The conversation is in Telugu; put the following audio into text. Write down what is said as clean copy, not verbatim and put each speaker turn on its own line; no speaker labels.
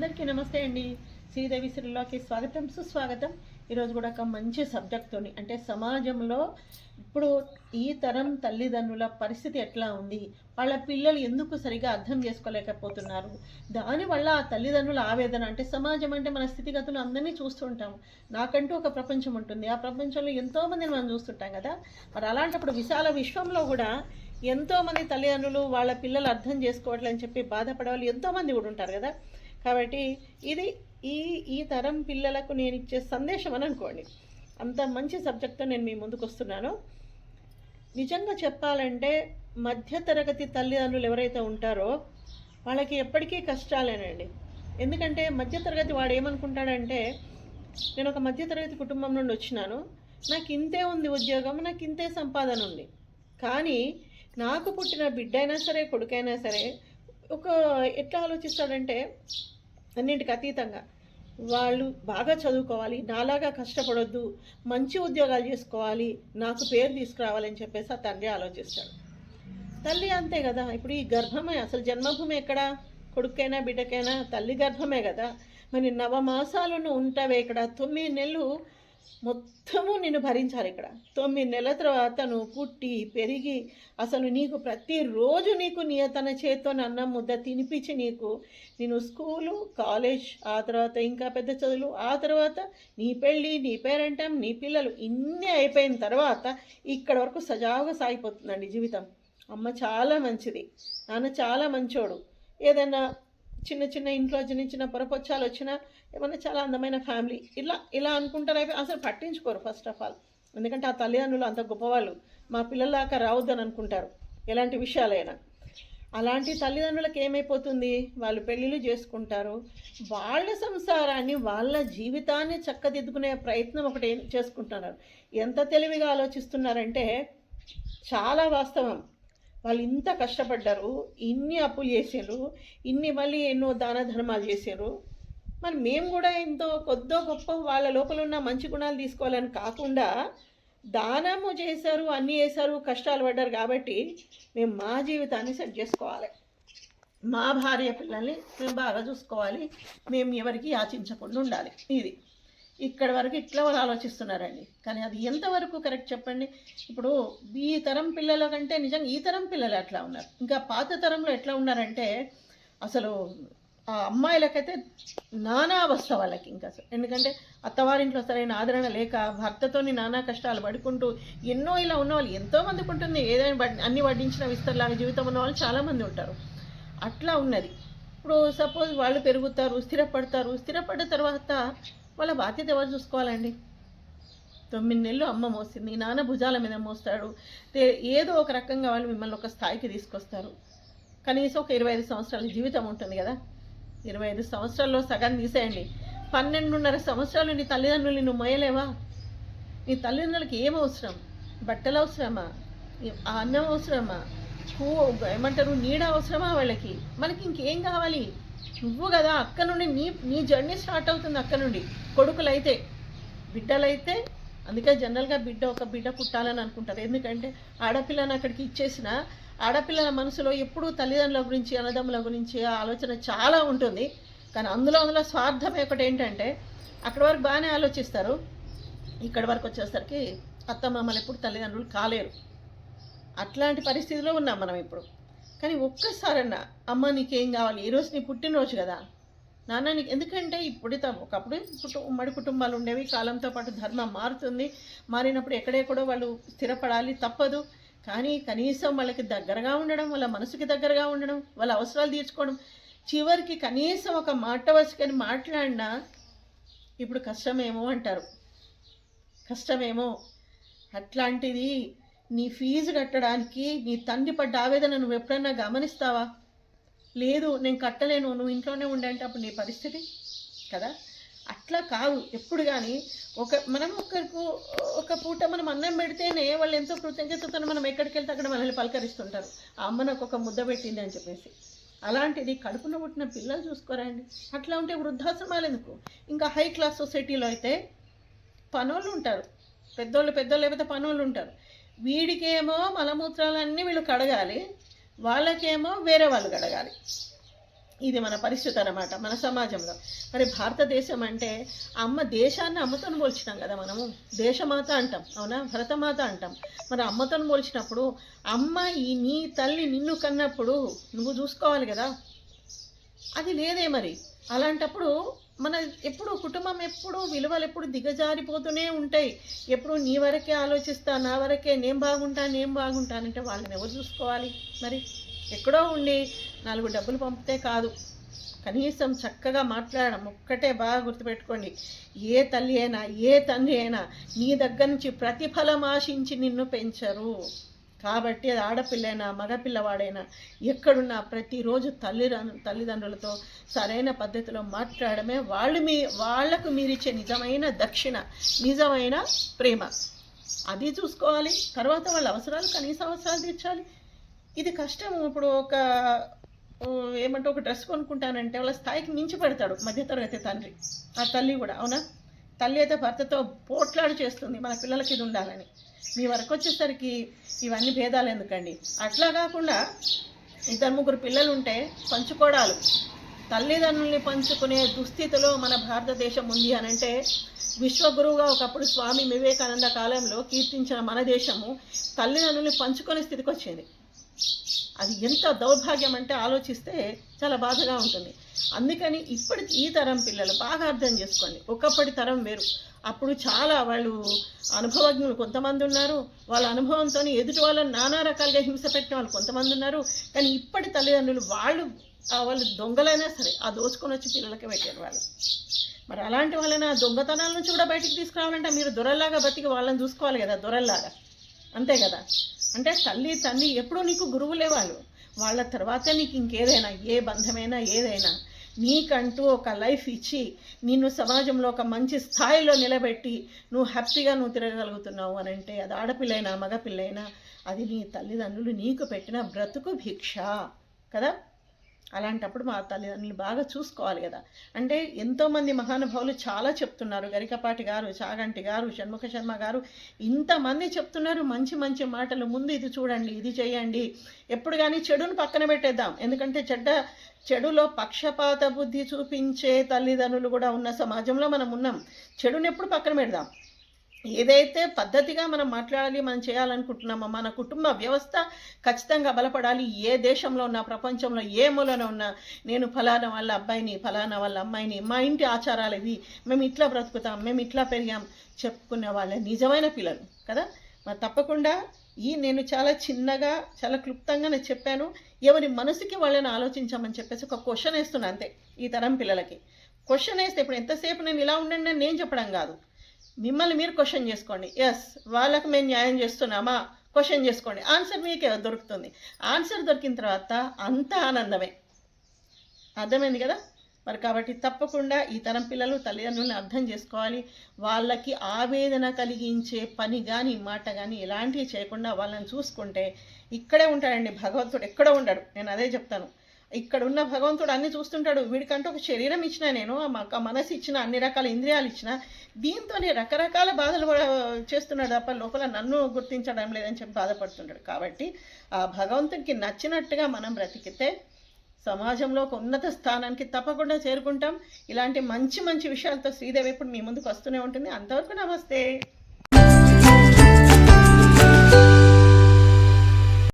అందరికీ నమస్తే అండి. శ్రీదేవి శ్రీలోకి స్వాగతం సుస్వాగతం. ఈరోజు కూడా ఒక మంచి సబ్జెక్ట్తోని, అంటే సమాజంలో ఇప్పుడు ఈ తరం తల్లిదండ్రుల పరిస్థితి ఎట్లా ఉంది, వాళ్ళ పిల్లలు ఎందుకు సరిగా అర్థం చేసుకోలేకపోతున్నారు, దానివల్ల ఆ తల్లిదండ్రుల ఆవేదన, అంటే సమాజం అంటే మన స్థితిగతులు అందరినీ చూస్తుంటాం. నాకంటూ ఒక ప్రపంచం ఉంటుంది, ఆ ప్రపంచంలో ఎంతోమందిని మనం చూస్తుంటాం కదా. మరి అలాంటప్పుడు విశాల విశ్వంలో కూడా ఎంతోమంది తల్లిదండ్రులు వాళ్ళ పిల్లలు అర్థం చేసుకోవట్లేదని చెప్పి బాధపడే వాళ్ళు ఎంతోమంది కూడా ఉంటారు కదా. కాబట్టి ఇది ఈ ఈ తరం పిల్లలకు నేను ఇచ్చే సందేశం అని అనుకోండి. అంత మంచి సబ్జెక్ట్తో నేను మీ ముందుకు వస్తున్నాను. నిజంగా చెప్పాలంటే మధ్యతరగతి తల్లిదండ్రులు ఎవరైతే ఉంటారో వాళ్ళకి ఎప్పటికీ కష్టాలేనండి. ఎందుకంటే మధ్యతరగతి వాడు ఏమనుకుంటాడంటే, నేను ఒక మధ్యతరగతి కుటుంబం నుండి వచ్చినాను, నాకు ఇంతే ఉంది ఉద్యోగం, నాకు ఇంతే సంపాదన ఉంది. కానీ నాకు పుట్టిన బిడ్డ అయినా సరే, కొడుకైనా సరే, ఒక ఎట్లా ఆలోచిస్తాడంటే అన్నింటికి అతీతంగా వాళ్ళు బాగా చదువుకోవాలి, నాలాగా కష్టపడొద్దు, మంచి ఉద్యోగాలు చేసుకోవాలి, నాకు పేరు తీసుకురావాలని చెప్పేసి ఆ తండ్రి ఆలోచిస్తాడు. తల్లి అంతే కదా. ఇప్పుడు ఈ గర్భమే అసలు జన్మభూమి ఎక్కడ, కొడుకైనా బిడ్డకైనా తల్లి గర్భమే కదా. మరి నవమాసాలను ఉంటావే ఇక్కడ, 9 నెలలు మొత్తము నిన్ను భరించాలి ఇక్కడ. 9 నెలల తర్వాత నువ్వు పుట్టి పెరిగి అసలు నీకు ప్రతిరోజు నీకు తన చేతితో అన్నం ముద్ద తినిపించి నేను స్కూలు, కాలేజ్, ఆ తర్వాత ఇంకా పెద్ద చదువులు, ఆ తర్వాత నీ పెళ్ళి, నీ పేరెంటం, నీ పిల్లలు, ఇన్ని అయిపోయిన తర్వాత ఇక్కడ వరకు సజావుగా సాగిపోతుందండి జీవితం. అమ్మ చాలా మంచిది, నాన్న చాలా మంచోడు, ఏదైనా చిన్న చిన్న ఇంట్లో చిన్న చిన్న పొరపొచ్చాలు వచ్చినా ఏమన్నా చాలా అందమైన ఫ్యామిలీ, ఇలా అనుకుంటారు. అయిపోయి అసలు పట్టించుకోరు ఫస్ట్ ఆఫ్ ఆల్. ఎందుకంటే ఆ తల్లిదండ్రులు అంత గొప్పవాళ్ళు, మా పిల్లల దాకా రావద్దని అనుకుంటారు ఎలాంటి విషయాలైనా. అలాంటి తల్లిదండ్రులకు ఏమైపోతుంది, వాళ్ళు పెళ్ళిళ్ళు చేసుకుంటారు, వాళ్ళ సంసారాన్ని వాళ్ళ జీవితాన్ని చక్కదిద్దుకునే ప్రయత్నం ఒకటి చేసుకుంటున్నారు. ఎంత తెలివిగా ఆలోచిస్తున్నారంటే చాలా వాస్తవం. వాళ్ళు ఇంత కష్టపడ్డారు, ఇన్ని అప్పులు చేసారు, మళ్ళీ ఎన్నో దాన ధర్మాలు చేసారు. మరి మేము కూడా ఎంతో కొద్దో గొప్ప వాళ్ళ లోపల ఉన్న మంచి గుణాలు తీసుకోవాలని కాకుండా దానము చేశారు, అన్నీ చేశారు, కష్టాలు పడ్డారు కాబట్టి మేము మా జీవితాన్ని సెట్ చేసుకోవాలి, మా భార్య పిల్లల్ని మేము బాగా చూసుకోవాలి, మేము ఎవరికి యాచించకుండా ఉండాలి. ఇది ఇక్కడ వరకు ఇట్లా వాళ్ళు ఆలోచిస్తున్నారండి. కానీ అది ఎంతవరకు కరెక్ట్ చెప్పండి. ఇప్పుడు ఈ తరం పిల్లల కంటే నిజంగా ఈ తరం పిల్లలు ఎట్లా ఉన్నారు, ఇంకా పాత తరంలో ఎట్లా ఉన్నారంటే అసలు ఆ అమ్మాయిలకైతే నానా అవస్థ వాళ్ళకి ఇంకా అసలు. ఎందుకంటే అత్తవారింట్లో సరైన ఆదరణ లేక భర్తతోని నానా కష్టాలు పడుకుంటూ ఎన్నో ఇలా ఉన్న వాళ్ళు ఎంతోమందికి ఉంటుంది. ఏదైనా అన్ని వడ్డించిన విస్తరలాగా జీవితం ఉన్న వాళ్ళు చాలామంది ఉంటారు. అట్లా ఉన్నది. ఇప్పుడు సపోజ్ వాళ్ళు పెరుగుతారు, స్థిరపడ్డ తర్వాత వాళ్ళ బాధ్యత ఎవరు చూసుకోవాలండి. 9 నెలలు అమ్మ మోసింది, నాన్న భుజాల మీద మోస్తాడు, ఏదో ఒక రకంగా వాళ్ళు మిమ్మల్ని ఒక స్థాయికి తీసుకొస్తారు. కనీసం ఒక 25 సంవత్సరాల జీవితం ఉంటుంది కదా. 25 సంవత్సరాల్లో సగం తీసేయండి, 12.5 సంవత్సరాలు నీ తల్లిదండ్రులు నువ్వు మోయలేవా? నీ తల్లిదండ్రులకి ఏం అవసరం? బట్టలు అవసరమా? ఆ అన్నం అవసరమా? ఏమంటారు, నీడ అవసరమా వాళ్ళకి? మనకి ఇంకేం కావాలి? నువ్వు కదా అక్క నుండి నీ జర్నీ స్టార్ట్ అవుతుంది. అక్క నుండి కొడుకులైతే, బిడ్డలైతే, అందుకే జనరల్గా ఒక బిడ్డ పుట్టాలని అనుకుంటారు. ఎందుకంటే ఆడపిల్లని అక్కడికి ఇచ్చేసిన ఆడపిల్లల మనసులో ఎప్పుడూ తల్లిదండ్రుల గురించి, అన్నదమ్ముల గురించి ఆలోచన చాలా ఉంటుంది. కానీ అందులో స్వార్థం ఒకటి ఏంటంటే అక్కడి వరకు బాగానే ఆలోచిస్తారు, ఇక్కడి వరకు వచ్చేసరికి అత్తమామలు ఎప్పుడు తల్లిదండ్రులు కాలేరు. అట్లాంటి పరిస్థితిలో ఉన్నాం మనం ఇప్పుడు. కానీ ఒక్కసారన్నా అమ్మ నీకేం కావాలి, ఈరోజు నీ పుట్టినరోజు కదా నాన్న నీకు, ఎందుకంటే ఒకప్పుడు ఉమ్మడి కుటుంబాలు ఉండేవి, కాలంతో పాటు ధర్మం మారుతుంది, మారినప్పుడు ఎక్కడెక్కడో వాళ్ళు స్థిరపడాలి, తప్పదు. కానీ కనీసం వాళ్ళకి దగ్గరగా ఉండడం, వాళ్ళ మనసుకి దగ్గరగా ఉండడం, వాళ్ళ అవసరాలు తీర్చుకోవడం, చివరికి కనీసం ఒక మాట వరుసకని మాట్లాడినా ఇప్పుడు కష్టమేమో అంటారు. కష్టమేమో. అట్లాంటిది నీ ఫీజు కట్టడానికి నీ తండ్రి పడ్డ ఆవేదన నువ్వు ఎప్పుడైనా గమనిస్తావా? లేదు, నేను కట్టలేను, నువ్వు ఇంట్లోనే ఉండంటే అప్పుడు నీ పరిస్థితి కదా. అట్లా కాదు ఎప్పుడు కానీ. మనం ఒక పూట మనం అన్నం పెడితేనే వాళ్ళు ఎంతో కృతజ్ఞతతో మనం ఎక్కడికి వెళ్తే అక్కడ మనల్ని పలకరిస్తుంటారు, ఆ అమ్మ నాకు ఒక ముద్ద పెట్టింది అని చెప్పేసి. అలాంటిది కడుపున పుట్టిన పిల్లలు చూసుకోరండి. అట్లా ఉంటే వృద్ధాశ్రమాలు ఎందుకు? ఇంకా హై క్లాస్ సొసైటీలో అయితే పనోళ్ళు ఉంటారు, పెద్దోళ్ళు లేకపోతే పనోళ్ళు ఉంటారు. వీడికేమో మలమూత్రాలన్నీ వీళ్ళు కడగాలి, వాళ్ళకేమో వేరే వాళ్ళు కడగాలి. ఇది మన పరిస్థితి అన్నమాట మన సమాజంలో. మరి భారతదేశం అంటే అమ్మ, దేశాన్ని అమ్మతో పోల్చినాం కదా మనము. దేశమాత అంటాం, అవునా, భరతమాత అంటాం. మరి అమ్మతో పోల్చినప్పుడు అమ్మ నీ తల్లి నిన్ను కన్నప్పుడు నువ్వు చూసుకోవాలి కదా, అది లేదే మరి. అలాంటప్పుడు మన ఎప్పుడు కుటుంబం ఎప్పుడు విలువలు ఎప్పుడు దిగజారిపోతూనే ఉంటాయి. ఎప్పుడు నీ వరకే ఆలోచిస్తా, నా వరకే, నేను బాగుంటానంటే వాళ్ళని ఎవరు చూసుకోవాలి మరి? ఎక్కడో ఉండి 4 డబ్బులు పంపితే కాదు, కనీసం చక్కగా మాట్లాడడం ఒక్కటే బాగా గుర్తుపెట్టుకోండి. ఏ తల్లి అయినా ఏ తండ్రి అయినా నీ దగ్గర నుంచి ప్రతిఫలం ఆశించి నిన్ను పెంచరు. కాబట్టి అది ఆడపిల్లైనా మగపిల్లవాడైనా ఎక్కడున్నా ప్రతిరోజు తల్లిదండ్రులతో సరైన పద్ధతిలో మాట్లాడమే వాళ్లకు మీరిచ్చే నిజమైన దక్షిణ, నిజమైన ప్రేమ. అది చూసుకోవాలి. తర్వాత వాళ్ళ అవసరాలు, కనీస అవసరాలు తీర్చాలి. ఇది కష్టం. ఇప్పుడు ఒక డ్రెస్ కొనుక్కుంటానంటే వాళ్ళ స్థాయికి మించి పెడతాడు మధ్యతరగతి తండ్రి. ఆ తల్లి కూడా, అవునా, తల్లి అయితే భర్తతో పోట్లాడి చేస్తుంది మన పిల్లలకి ఇది ఉండాలని. మీ వరకు వచ్చేసరికి ఇవన్నీ భేదాలు ఎందుకండి? అట్లా కాకుండా 2-3 పిల్లలు ఉంటే పంచుకోవడాలు, తల్లిదండ్రుల్ని పంచుకునే దుస్థితిలో మన భారతదేశం ఉంది అని అంటే, విశ్వగురువుగా ఒకప్పుడు స్వామి వివేకానంద కాలంలో కీర్తించిన మన దేశము తల్లిదండ్రుల్ని పంచుకునే స్థితికి వచ్చింది. అది ఎంత దౌర్భాగ్యం అంటే ఆలోచిస్తే చాలా బాధగా ఉంటుంది. అందుకని ఈ తరం పిల్లలు బాగా అర్థం చేసుకోండి. ఒకప్పటి తరం వేరు. అప్పుడు చాలా వాళ్ళు అనుభవజ్ఞులు కొంతమంది ఉన్నారు. వాళ్ళ అనుభవంతో ఎదుటి వాళ్ళని నానా రకాలుగా హింస పెట్టిన వాళ్ళు కొంతమంది ఉన్నారు. కానీ ఇప్పటి తల్లిదండ్రులు వాళ్ళు దొంగలైనా సరే ఆ దోచుకొని వచ్చి పిల్లలకి పెట్టారు వాళ్ళు. మరి అలాంటి వాళ్ళని ఆ దొంగతనాల నుంచి కూడా బయటికి తీసుకురావాలంటే మీరు దొరల్లాగా బతికి వాళ్ళని చూసుకోవాలి కదా, దొరల్లాగా, అంతే కదా. అంటే తల్లి తండ్రి ఎప్పుడూ నీకు గురువులే వాళ్ళు. వాళ్ళ తర్వాత నీకు ఇంకేదైనా, ఏ బంధమైనా ఏదైనా నీకంటూ ఒక లైఫ్ ఇచ్చి నిన్ను సమాజంలో ఒక మంచి స్థాయిలో నిలబెట్టి నువ్వు హ్యాపీగా తిరగగలుగుతున్నావు అని అంటే, అది ఆడపిల్లైనా మగపిల్లైనా అది నీ తల్లిదండ్రులు నీకు పెట్టిన బ్రతుకు భిక్ష కదా. అలాంటప్పుడు మా తల్లిదండ్రులు బాగా చూసుకోవాలి కదా. అంటే ఎంతోమంది మహానుభావులు చాలా చెప్తున్నారు. గరికపాటి గారు, చాగంటి గారు, షణ్ముఖ శర్మ గారు, ఇంతమంది చెప్తున్నారు మంచి మంచి మాటలు. ముందు ఇది చూడండి, ఇది చేయండి. ఎప్పుడు కానీ చెడును పక్కన పెట్టేద్దాం. ఎందుకంటే చెడులో పక్షపాత బుద్ధి చూపించే తల్లిదండ్రులు కూడా ఉన్న సమాజంలో మనం ఉన్నాం. చెడుని ఎప్పుడు పక్కన పెడదాం. ఏదైతే పద్ధతిగా మనం మాట్లాడాలి, మనం చేయాలనుకుంటున్నామో మన కుటుంబ వ్యవస్థ ఖచ్చితంగా బలపడాలి. ఏ దేశంలో ఉన్నా, ప్రపంచంలో ఏ మూలన ఉన్నా, నేను ఫలానా వాళ్ళ అబ్బాయిని, ఫలానా వాళ్ళ అమ్మాయిని, మా ఇంటి ఆచారాలు ఇవి, మేము ఇట్లా బ్రతుకుతాం, మేము ఇట్లా పెరిగాం చెప్పుకునే వాళ్ళ నిజమైన పిల్లలు కదా. మరి తప్పకుండా నేను చాలా చిన్నగా, చాలా క్లుప్తంగా నేను చెప్పాను. ఎవరి మనసుకి వాళ్ళని ఆలోచించామని చెప్పేసి ఒక క్వశ్చన్ వేస్తున్నా అంతే. ఈ తరం పిల్లలకి క్వశ్చన్ వేస్తే ఇప్పుడు ఎంతసేపు నేను ఇలా ఉండండి అని నేను చెప్పడం కాదు, మిమ్మల్ని మీరు క్వశ్చన్ చేసుకోండి. ఎస్, వాళ్ళకు మేము న్యాయం చేస్తున్నామా, క్వశ్చన్ చేసుకోండి. ఆన్సర్ మీకే దొరుకుతుంది. ఆన్సర్ దొరికిన తర్వాత అంత ఆనందమే. అర్థమైంది కదా. మరి కాబట్టి తప్పకుండా ఈ తరం పిల్లలు తల్లిదండ్రులను అర్థం చేసుకోవాలి. వాళ్ళకి ఆవేదన కలిగించే పని కానీ మాట కానీ ఎలాంటివి చేయకుండా వాళ్ళని చూసుకుంటే ఇక్కడే ఉంటాడండి భగవంతుడు, ఎక్కడో ఉండడు. నేను అదే చెప్తాను. ఇక్కడ ఉన్న భగవంతుడు అన్ని చూస్తుంటాడు. వీడికంటే ఒక శరీరం ఇచ్చిన, నేను మనసు ఇచ్చిన, అన్ని రకాల ఇంద్రియాలు ఇచ్చిన, దీంతోనే రకరకాల బాధలు చేస్తున్నాడు తప్ప లోపల నన్ను గుర్తించడం లేదని చెప్పి బాధపడుతుంటాడు. కాబట్టి ఆ భగవంతుడికి నచ్చినట్టుగా మనం బ్రతికితే సమాజంలో ఒక ఉన్నత స్థానానికి తప్పకుండా చేరుకుంటాం. ఇలాంటి మంచి మంచి విషయాలతో శ్రీదేవి ఇప్పుడు మీ ముందుకు వస్తూనే ఉంటుంది. అంతవరకు నమస్తే.